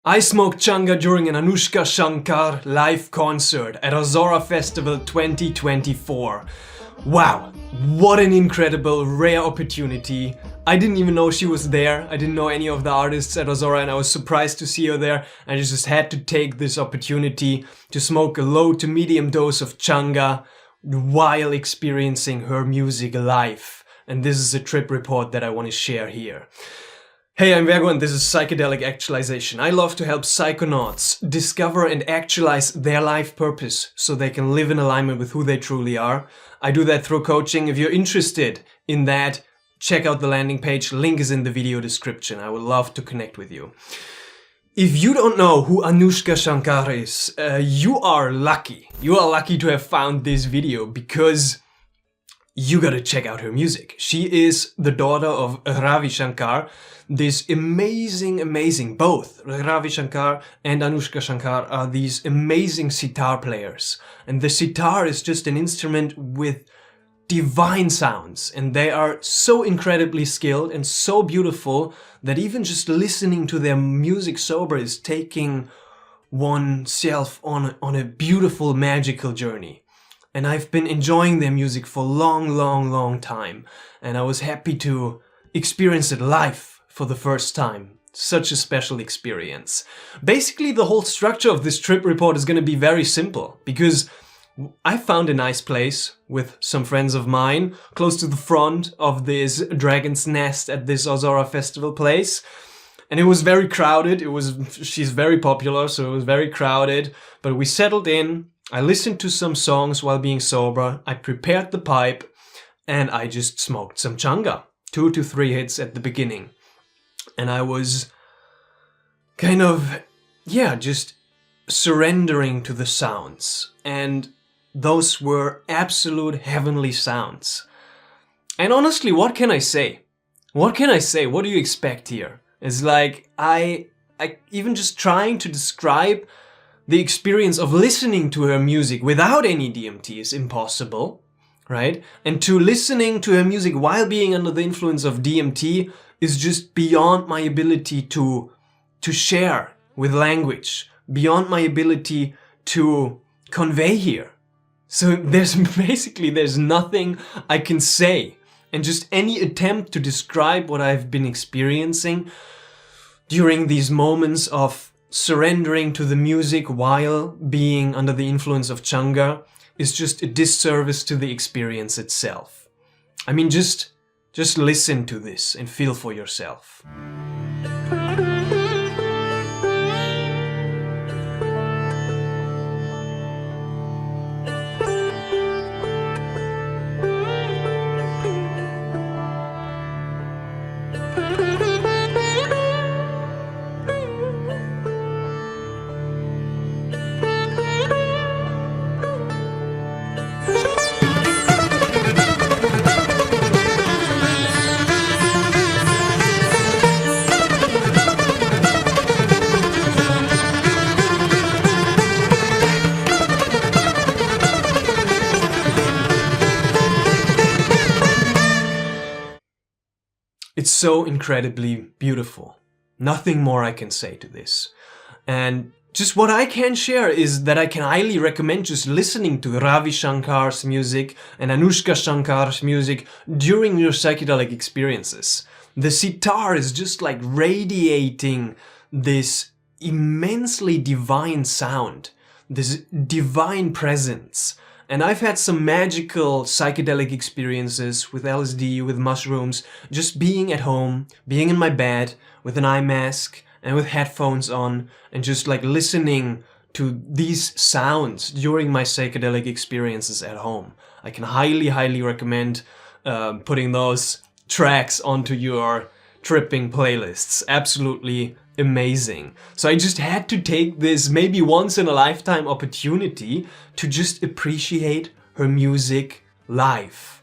I smoked Changa during an Anoushka Shankar live concert at Azora Festival 2024. Wow, what an incredible, rare opportunity. I didn't even know she was there. I didn't know any of the artists at Azora and I was surprised to see her there. I just had to take this opportunity to smoke a low to medium dose of Changa while experiencing her music live. And this is a trip report that I want to share here. Hey, I'm Vergo and this is Psychedelic Actualization. I love to help psychonauts discover and actualize their life purpose so they can live in alignment with who they truly are. I do that through coaching. If you're interested in that, check out the landing page. Link is in the video description. I would love to connect with you. If you don't know who Anoushka Shankar is, you are lucky. You are lucky to have found this video because you gotta check out her music. She is the daughter of Ravi Shankar. This amazing, both Ravi Shankar and Anoushka Shankar are these amazing sitar players. And the sitar is just an instrument with divine sounds. And they are so incredibly skilled and so beautiful that even just listening to their music sober is taking oneself on a beautiful, magical journey. And I've been enjoying their music for a long time. And I was happy to experience it live for the first time. Such a special experience. Basically, the whole structure of this trip report is going to be very simple because I found a nice place with some friends of mine close to the front of this Dragon's Nest at this Azora Festival place. And it was very crowded. She's very popular, so it was very crowded. But we settled in. I listened to some songs while being sober. I prepared the pipe and I just smoked some Changa. 2 to 3 hits at the beginning. And I was kind of, just surrendering to the sounds. And those were absolute heavenly sounds. And honestly, what can I say? What can I say? What do you expect here? It's like, I even just trying to describe the experience of listening to her music without any DMT is impossible, right? And to listening to her music while being under the influence of DMT is just beyond my ability to share with language, beyond my ability to convey here. So there's nothing I can say. And just any attempt to describe what I've been experiencing during these moments of surrendering to the music while being under the influence of Changa is just a disservice to the experience itself. I mean, just listen to this and feel for yourself. It's so incredibly beautiful. Nothing more I can say to this. And just what I can share is that I can highly recommend just listening to Ravi Shankar's music and Anoushka Shankar's music during your psychedelic experiences. The sitar is just like radiating this immensely divine sound, this divine presence. And I've had some magical psychedelic experiences with LSD, with mushrooms, just being at home, being in my bed with an eye mask and with headphones on and just like listening to these sounds during my psychedelic experiences at home. I can highly recommend putting those tracks onto your tripping playlists. Absolutely amazing. So I just had to take this maybe once in a lifetime opportunity to just appreciate her music live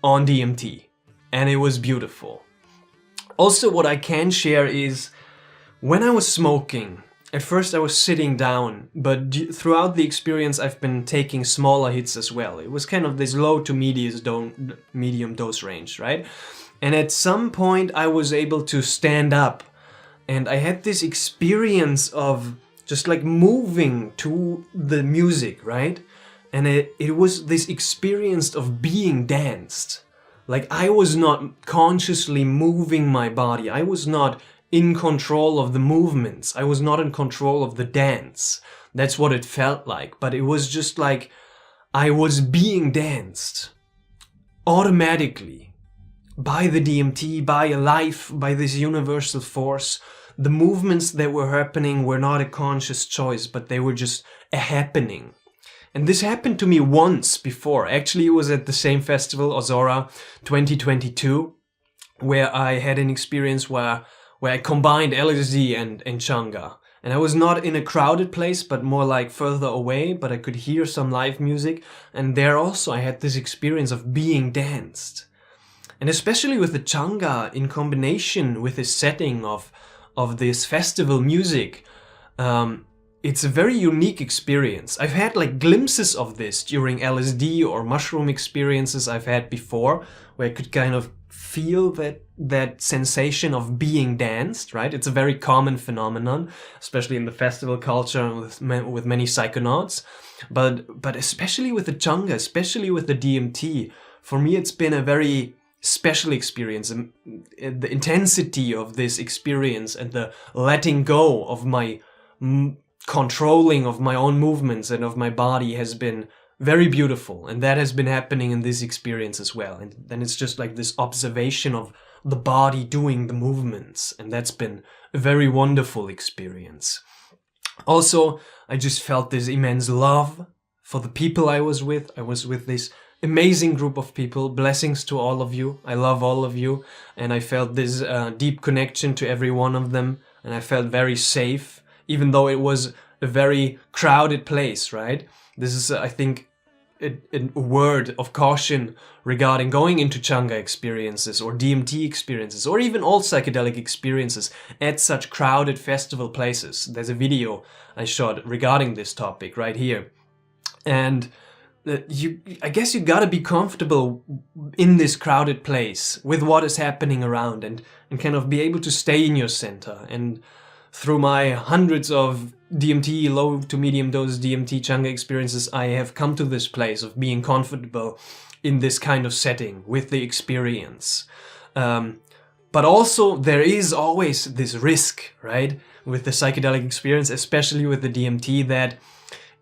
on DMT. And it was beautiful. Also, what I can share is when I was smoking, at first I was sitting down, but throughout the experience I've been taking smaller hits as well. It was kind of this low to medium dose range, right? And at some point I was able to stand up and I had this experience of just like moving to the music, right? And it was this experience of being danced. Like I was not consciously moving my body. I was not in control of the movements. I was not in control of the dance. That's what it felt like. But it was just like I was being danced automatically by the DMT, by a life, by this universal force. The movements that were happening were not a conscious choice, but they were just a happening. And this happened to me once before. Actually, it was at the same festival, Ozora 2022, where I had an experience where I combined LSD and Changa. And I was not in a crowded place, but more like further away, but I could hear some live music. And there also I had this experience of being danced. And especially with the Changa in combination with this setting of this festival music, it's a very unique experience. I've had like glimpses of this during LSD or mushroom experiences I've had before, where I could kind of feel that sensation of being danced, right? It's a very common phenomenon, especially in the festival culture with many psychonauts. But especially with the Changa, especially with the DMT, for me it's been a very special experience. The intensity of this experience and the letting go of my controlling of my own movements and of my body has been very beautiful, and that has been happening in this experience as well. And then it's just like this observation of the body doing the movements, and that's been a very wonderful experience. Also, I just felt this immense love for the people I was with. I was with this amazing group of people. Blessings to all of you. I love all of you, and I felt this deep connection to every one of them, and I felt very safe, even though it was a very crowded place, right? This is, I think, a word of caution regarding going into Changa experiences or DMT experiences or even all psychedelic experiences at such crowded festival places. There's a video I shot regarding this topic right here. And I guess you gotta be comfortable in this crowded place with what is happening around and kind of be able to stay in your center. And through my hundreds of DMT, low to medium dose DMT Changa experiences, I have come to this place of being comfortable in this kind of setting with the experience. But also there is always this risk, right? With the psychedelic experience, especially with the DMT, that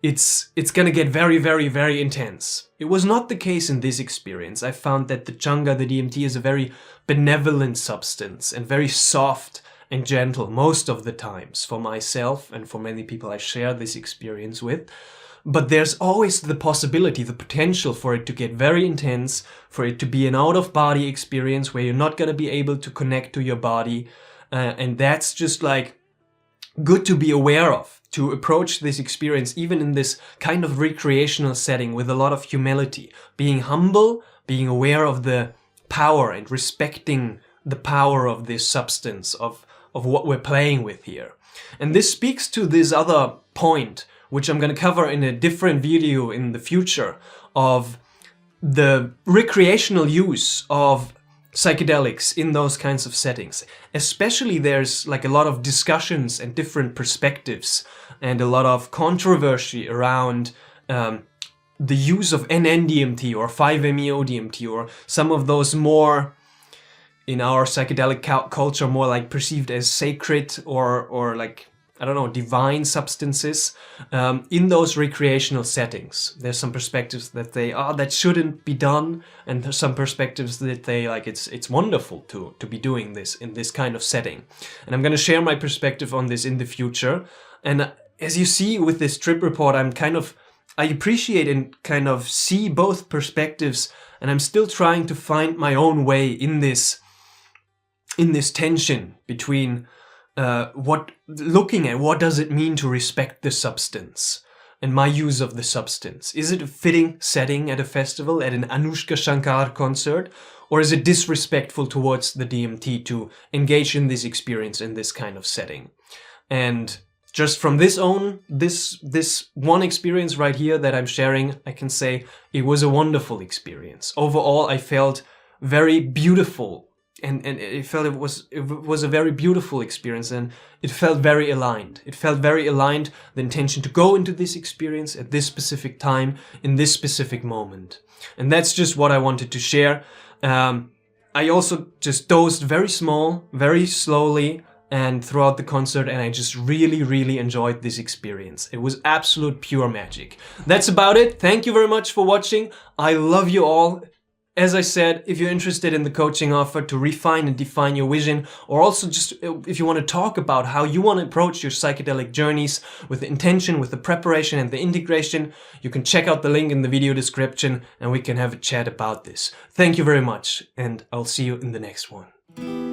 it's gonna get very, very, very intense. It was not the case in this experience. I found that the Changa, the DMT, is a very benevolent substance and very soft and gentle most of the times for myself and for many people I share this experience with. But there's always the possibility, the potential for it to get very intense, for it to be an out-of-body experience where you're not gonna be able to connect to your body. And that's just like good to be aware of, to approach this experience even in this kind of recreational setting with a lot of humility, being humble, being aware of the power and respecting the power of this substance, of what we're playing with here. And this speaks to this other point, which I'm going to cover in a different video in the future, of the recreational use of psychedelics in those kinds of settings. Especially there's like a lot of discussions and different perspectives and a lot of controversy around the use of NN-DMT or 5-MeO-DMT or some of those more, in our psychedelic culture, more like perceived as sacred or like, I don't know, divine substances in those recreational settings. There's some perspectives that that shouldn't be done, and there's some perspectives that they like it's wonderful to be doing this in this kind of setting. And I'm going to share my perspective on this in the future. And as you see with this trip report, I appreciate and kind of see both perspectives, and I'm still trying to find my own way in this tension between looking at what does it mean to respect the substance and my use of the substance. Is it a fitting setting at a festival, at an Anoushka Shankar concert, or is it disrespectful towards the DMT to engage in this experience in this kind of setting? And just from this one experience right here that I'm sharing, I can say it was a wonderful experience. Overall, I felt very beautiful and it felt it was a very beautiful experience, and it felt very aligned. It felt very aligned, the intention to go into this experience at this specific time, in this specific moment. And that's just what I wanted to share. I also just dosed very small, very slowly, and throughout the concert, and I just really enjoyed this experience. It was absolute pure magic. That's about it. Thank you very much for watching. I love you all. As I said, if you're interested in the coaching offer to refine and define your vision, or also just if you want to talk about how you want to approach your psychedelic journeys with the intention, with the preparation and the integration, you can check out the link in the video description and we can have a chat about this. Thank you very much, and I'll see you in the next one.